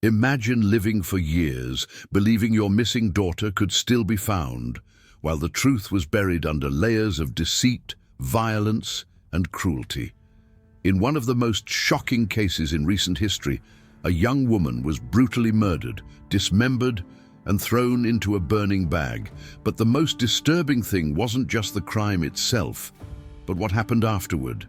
Imagine living for years, believing your missing daughter could still be found, while the truth was buried under layers of deceit, violence, and cruelty. In one of the most shocking cases in recent history, a young woman was brutally murdered, dismembered, and thrown into a burning bag. But the most disturbing thing wasn't just the crime itself, but what happened afterward.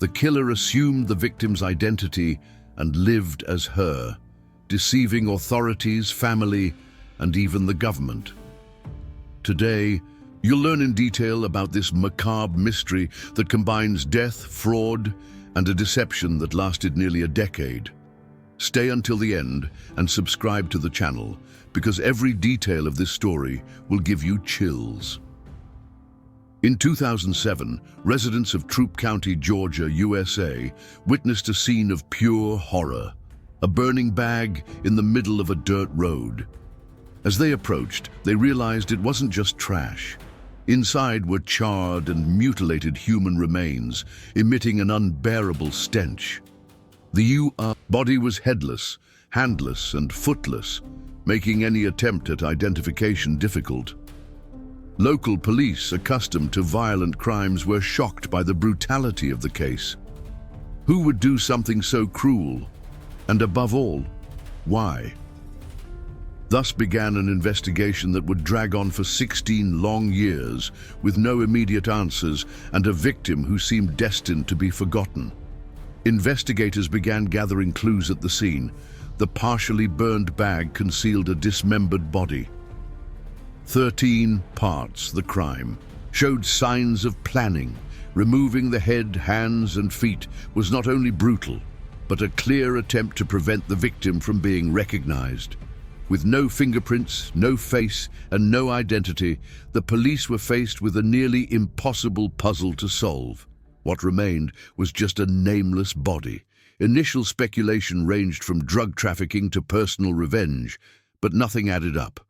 The killer assumed the victim's identity and lived as her, deceiving authorities, family, and even the government. Today, you'll learn in detail about this macabre mystery that combines death, fraud, and a deception that lasted nearly a decade. Stay until the end and subscribe to the channel, because every detail of this story will give you chills. In 2007, residents of Troup County, Georgia, USA, witnessed a scene of pure horror. A burning bag in the middle of a dirt road. As they approached, they realized it wasn't just trash. Inside were charred and mutilated human remains, emitting an unbearable stench. The body was headless, handless, and footless, making any attempt at identification difficult. Local police, accustomed to violent crimes, were shocked by the brutality of the case. Who would do something so cruel? And above all, why? Thus began an investigation that would drag on for 16 long years, with no immediate answers and a victim who seemed destined to be forgotten. Investigators began gathering clues at the scene. The partially burned bag concealed a dismembered body. 13 parts, the crime, showed signs of planning. Removing the head, hands, and feet was not only brutal, but a clear attempt to prevent the victim from being recognized. With no fingerprints, no face, and no identity, the police were faced with a nearly impossible puzzle to solve. What remained was just a nameless body. Initial speculation ranged from drug trafficking to personal revenge, but nothing added up.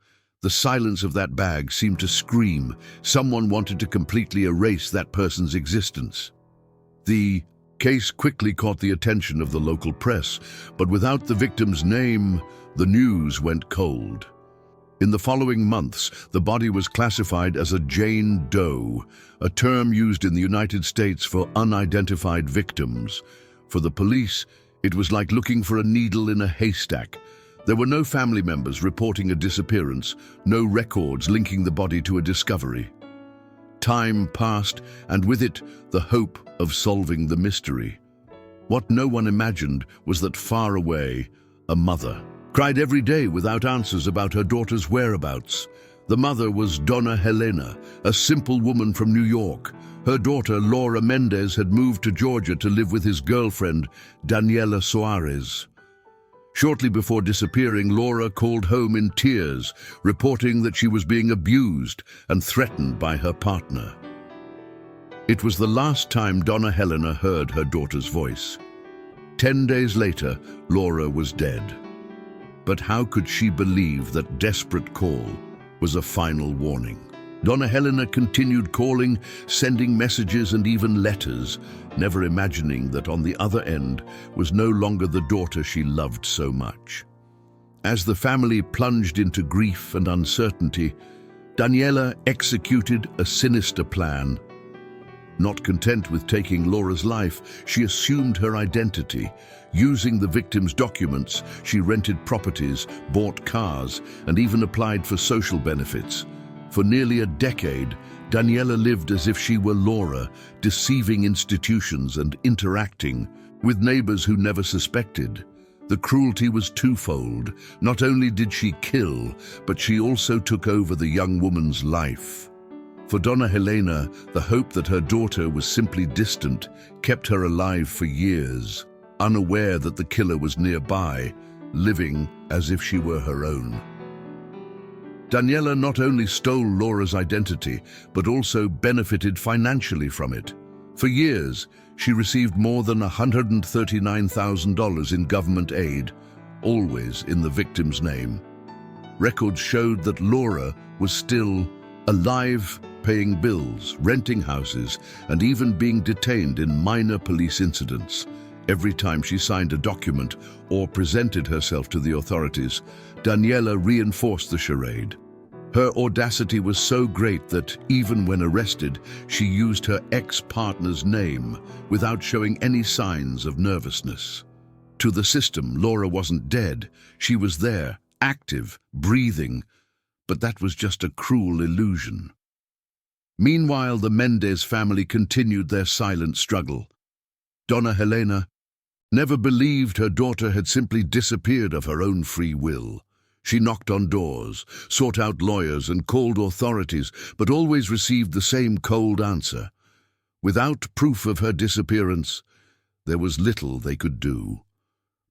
The silence of that bag seemed to scream. Someone wanted to completely erase that person's existence. The case quickly caught the attention of the local press, but without the victim's name, the news went cold. In the following months, the body was classified as a Jane Doe, a term used in the United States for unidentified victims. For the police, it was like looking for a needle in a haystack. There were no family members reporting a disappearance, no records linking the body to a discovery. Time passed, and with it, the hope of solving the mystery. What no one imagined was that far away, a mother cried every day without answers about her daughter's whereabouts. The mother was Donna Helena, a simple woman from New York. Her daughter, Laura Mendez, had moved to Georgia to live with his girlfriend, Daniela Soares. Shortly before disappearing, Laura called home in tears, reporting that she was being abused and threatened by her partner. It was the last time Donna Helena heard her daughter's voice. 10 days later, Laura was dead. But how could she believe that desperate call was a final warning? Donna Helena continued calling, sending messages and even letters, never imagining that on the other end was no longer the daughter she loved so much. As the family plunged into grief and uncertainty, Daniela executed a sinister plan. Not content with taking Laura's life, she assumed her identity. Using the victim's documents, she rented properties, bought cars, and even applied for social benefits. For nearly a decade, Daniela lived as if she were Laura, deceiving institutions and interacting with neighbors who never suspected. The cruelty was twofold. Not only did she kill, but she also took over the young woman's life. For Donna Helena, the hope that her daughter was simply distant kept her alive for years, unaware that the killer was nearby, living as if she were her own. Daniela not only stole Laura's identity, but also benefited financially from it. For years, she received more than $139,000 in government aid, always in the victim's name. Records showed that Laura was still alive, paying bills, renting houses, and even being detained in minor police incidents. Every time she signed a document or presented herself to the authorities, Daniela reinforced the charade. Her audacity was so great that, even when arrested, she used her ex-partner's name without showing any signs of nervousness. To the system, Laura wasn't dead. She was there, active, breathing, but that was just a cruel illusion. Meanwhile, the Mendez family continued their silent struggle. Donna Helena never believed her daughter had simply disappeared of her own free will. She knocked on doors, sought out lawyers and called authorities, but always received the same cold answer. Without proof of her disappearance, there was little they could do.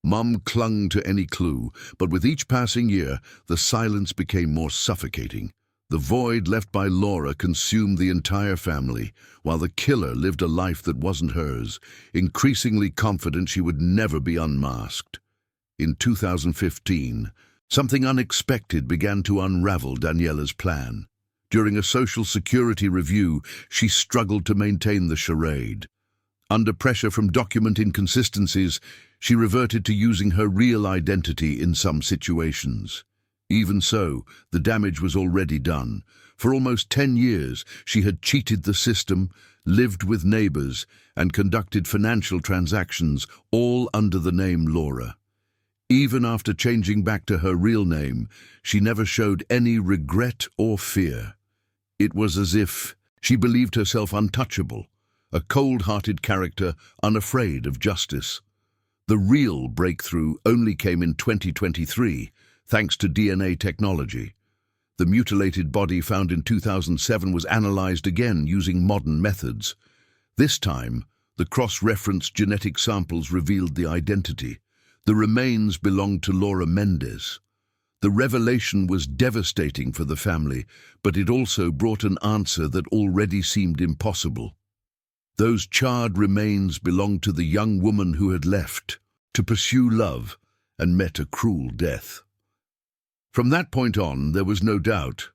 Mum clung to any clue, but with each passing year, the silence became more suffocating. The void left by Laura consumed the entire family, while the killer lived a life that wasn't hers, increasingly confident she would never be unmasked. In 2015, something unexpected began to unravel Daniela's plan. During a social security review, she struggled to maintain the charade. Under pressure from document inconsistencies, she reverted to using her real identity in some situations. Even so, the damage was already done. For almost 10 years, she had cheated the system, lived with neighbors, and conducted financial transactions, all under the name Laura. Even after changing back to her real name, she never showed any regret or fear. It was as if she believed herself untouchable, a cold-hearted character unafraid of justice. The real breakthrough only came in 2023, thanks to DNA technology. The mutilated body found in 2007 was analyzed again using modern methods. This time, the cross-referenced genetic samples revealed the identity. The remains belonged to Laura Mendez. The revelation was devastating for the family, but it also brought an answer that already seemed impossible. Those charred remains belonged to the young woman who had left to pursue love and met a cruel death. From that point on, there was no doubt.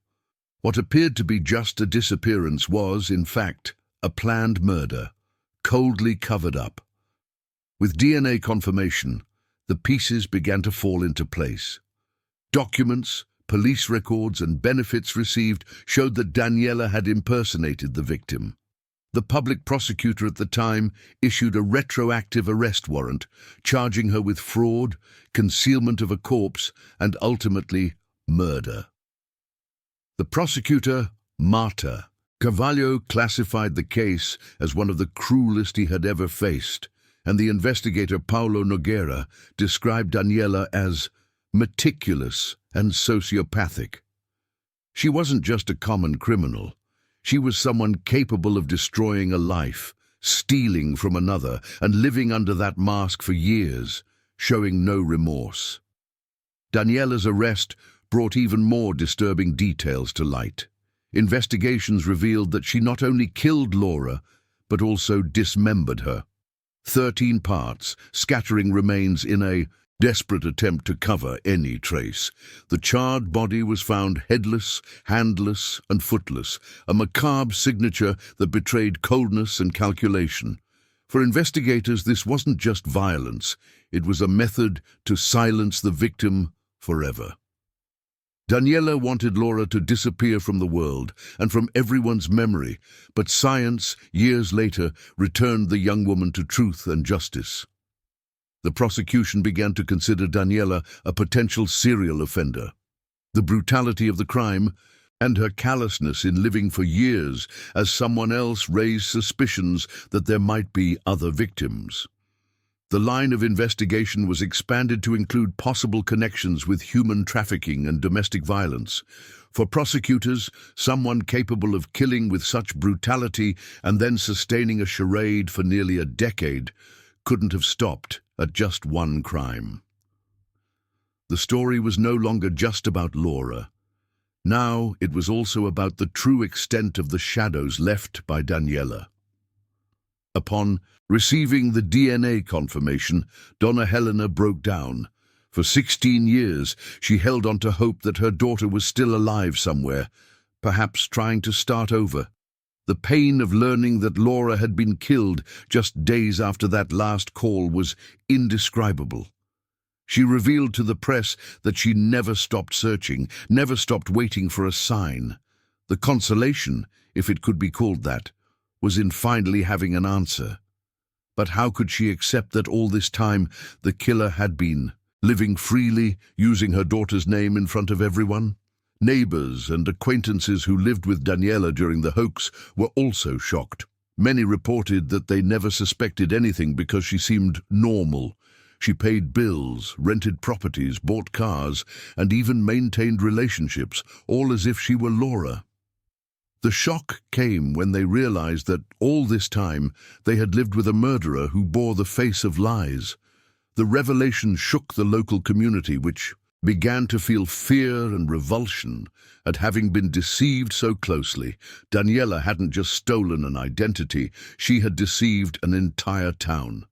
What appeared to be just a disappearance was, in fact, a planned murder, coldly covered up. With DNA confirmation, the pieces began to fall into place. Documents, police records, and benefits received showed that Daniela had impersonated the victim. The public prosecutor at the time issued a retroactive arrest warrant, charging her with fraud, concealment of a corpse, and ultimately, murder. The prosecutor, Marta Carvalho, classified the case as one of the cruelest he had ever faced, and the investigator Paulo Nogueira described Daniela as meticulous and sociopathic. She wasn't just a common criminal. She was someone capable of destroying a life, stealing from another, and living under that mask for years, showing no remorse. Daniela's arrest brought even more disturbing details to light. Investigations revealed that she not only killed Laura, but also dismembered her. 13 parts, scattering remains in a desperate attempt to cover any trace. The charred body was found headless, handless, and footless, a macabre signature that betrayed coldness and calculation. For investigators, this wasn't just violence, it was a method to silence the victim forever. Daniela wanted Laura to disappear from the world and from everyone's memory, but science, years later, returned the young woman to truth and justice. The prosecution began to consider Daniela a potential serial offender. The brutality of the crime and her callousness in living for years as someone else raised suspicions that there might be other victims. The line of investigation was expanded to include possible connections with human trafficking and domestic violence. For prosecutors, someone capable of killing with such brutality and then sustaining a charade for nearly a decade couldn't have stopped at just one crime. The story was no longer just about Laura. Now it was also about the true extent of the shadows left by Daniela. Upon receiving the DNA confirmation, Donna Helena broke down. For 16 years, she held on to hope that her daughter was still alive somewhere, perhaps trying to start over. The pain of learning that Laura had been killed just days after that last call was indescribable. She revealed to the press that she never stopped searching, never stopped waiting for a sign. The consolation, if it could be called that, was in finally having an answer. But how could she accept that all this time the killer had been living freely, using her daughter's name in front of everyone? Neighbors and acquaintances who lived with Daniela during the hoax were also shocked. Many reported that they never suspected anything because she seemed normal. She paid bills, rented properties, bought cars, and even maintained relationships, all as if she were Laura. The shock came when they realized that all this time they had lived with a murderer who bore the face of lies. The revelation shook the local community, which began to feel fear and revulsion at having been deceived so closely. Daniela hadn't just stolen an identity, she had deceived an entire town.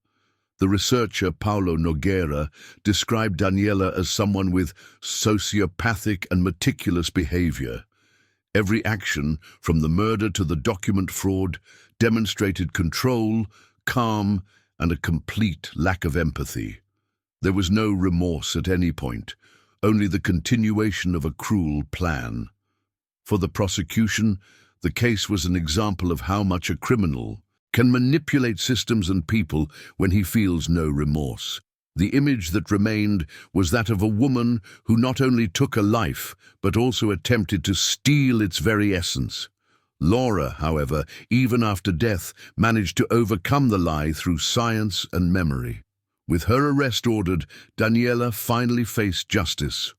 The researcher Paulo Nogueira described Daniela as someone with sociopathic and meticulous behavior. Every action, from the murder to the document fraud, demonstrated control, calm, and a complete lack of empathy. There was no remorse at any point, only the continuation of a cruel plan. For the prosecution, the case was an example of how much a criminal can manipulate systems and people when he feels no remorse. The image that remained was that of a woman who not only took a life, but also attempted to steal its very essence. Laura, however, even after death, managed to overcome the lie through science and memory. With her arrest ordered, Daniela finally faced justice.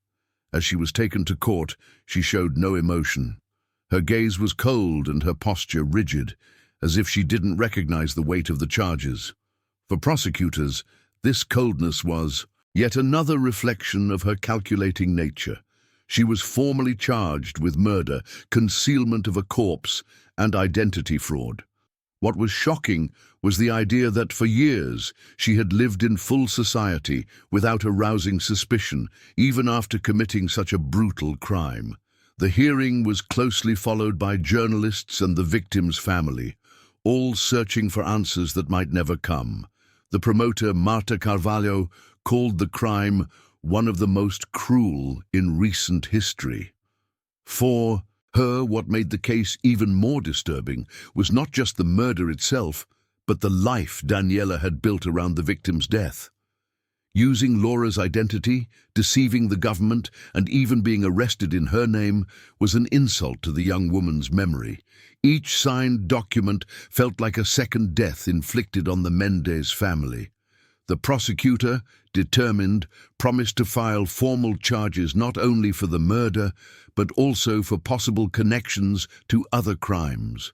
As she was taken to court, she showed no emotion. Her gaze was cold and her posture rigid, as if she didn't recognize the weight of the charges. For prosecutors, this coldness was yet another reflection of her calculating nature. She was formally charged with murder, concealment of a corpse, and identity fraud. What was shocking was the idea that for years she had lived in full society without arousing suspicion, even after committing such a brutal crime. The hearing was closely followed by journalists and the victim's family, all searching for answers that might never come. The promoter, Marta Carvalho, called the crime one of the most cruel in recent history. For her, what made the case even more disturbing was not just the murder itself, but the life Daniela had built around the victim's death. Using Laura's identity, deceiving the government, and even being arrested in her name was an insult to the young woman's memory. Each signed document felt like a second death inflicted on the Mendez family. The prosecutor, determined, promised to file formal charges not only for the murder, but also for possible connections to other crimes.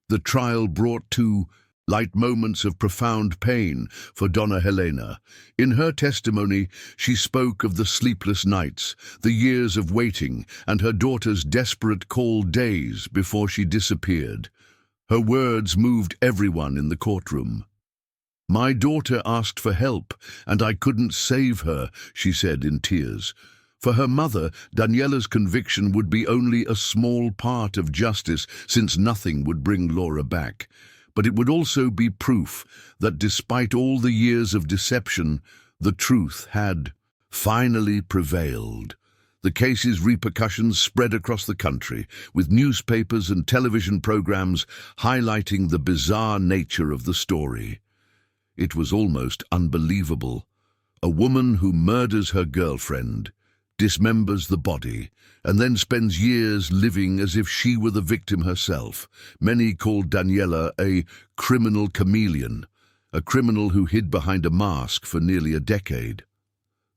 The trial brought to light moments of profound pain for Donna Helena. In her testimony, she spoke of the sleepless nights, the years of waiting, and her daughter's desperate cold days before she disappeared. Her words moved everyone in the courtroom. "My daughter asked for help, and I couldn't save her," she said in tears. For her mother, Daniela's conviction would be only a small part of justice, since nothing would bring Laura back. But it would also be proof that despite all the years of deception, the truth had finally prevailed. The case's repercussions spread across the country, with newspapers and television programs highlighting the bizarre nature of the story. It was almost unbelievable. A woman who murders her girlfriend, dismembers the body, and then spends years living as if she were the victim herself. Many called Daniela a criminal chameleon, a criminal who hid behind a mask for nearly a decade.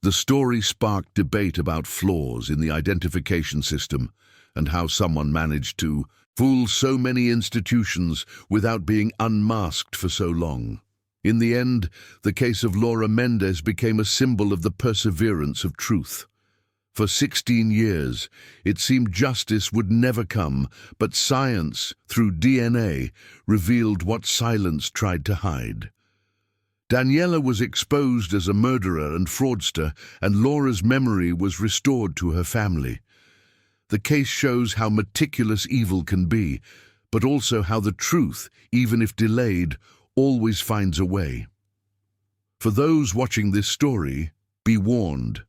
The story sparked debate about flaws in the identification system and how someone managed to fool so many institutions without being unmasked for so long. In the end, the case of Laura Mendez became a symbol of the perseverance of truth. For 16 years, it seemed justice would never come, but science, through DNA, revealed what silence tried to hide. Daniela was exposed as a murderer and fraudster, and Laura's memory was restored to her family. The case shows how meticulous evil can be, but also how the truth, even if delayed, always finds a way. For those watching this story, be warned.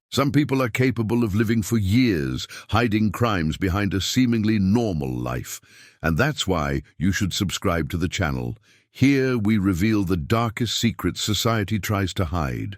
Some people are capable of living for years, hiding crimes behind a seemingly normal life. And that's why you should subscribe to the channel. Here we reveal the darkest secrets society tries to hide.